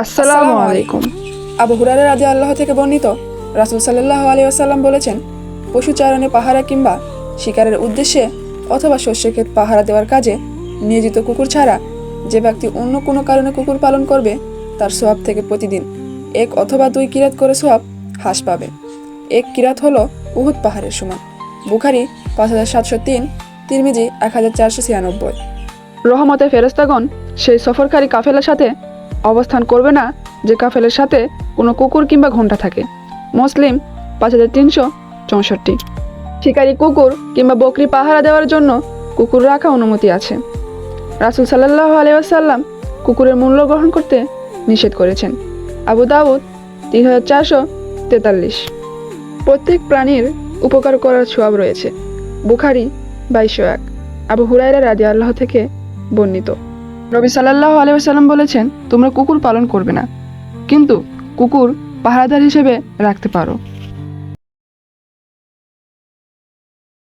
আসসালামু আলাইকুম। আবু হুরায়রা রাদিয়াল্লাহু থেকে বর্ণিত, রাসূল সাল্লাল্লাহু আলাইহি ওয়াসাল্লাম বলেছেন, পশু চারণে পাহারা কিংবা শিকারের উদ্দেশ্যে অথবা শস্যক্ষেত পাহারা দেওয়ার কাজে নিয়োজিত কুকুর ছাড়া যে ব্যক্তি অন্য কোনো কারণে কুকুর পালন করবে তার সওয়াব থেকে প্রতিদিন 1 অথবা 2 কিরাত করে সওয়াব হ্রাস পাবে। 1 কিরাত হলো উহুদ পাহাড়ের সমান। বুখারী 5703, তিরমিজি 1496। রহমতের ফেরেশতাগণ সেই সফরকারী কাফেলার সাথে অবস্থান করবে না যে কাফেলার সাথে কোনো কুকুর কিংবা ঘণ্টা থাকে। মুসলিম 5364। শিকারী কুকুর কিংবা বকরি পাহারা দেওয়ার জন্য কুকুর রাখা অনুমতি আছে। রাসূল সাল্লাল্লাহু আলাইহি ওয়াসাল্লাম কুকুরের মূল্য গ্রহণ করতে নিষেধ করেছেন। আবু দাউদ 3443। প্রত্যেক প্রাণীর উপকার করার সওয়াব রয়েছে। বুখারী 2201। আবু হুরায়রা রাদিয়াল্লাহু থেকে বর্ণিত, নবী সাল্লাল্লাহু আলাইহি ওয়াসাল্লাম বলেছেন, তোমরা কুকুর পালন করবে না, কিন্তু কুকুর পাহারাদার হিসেবে রাখতে পারো।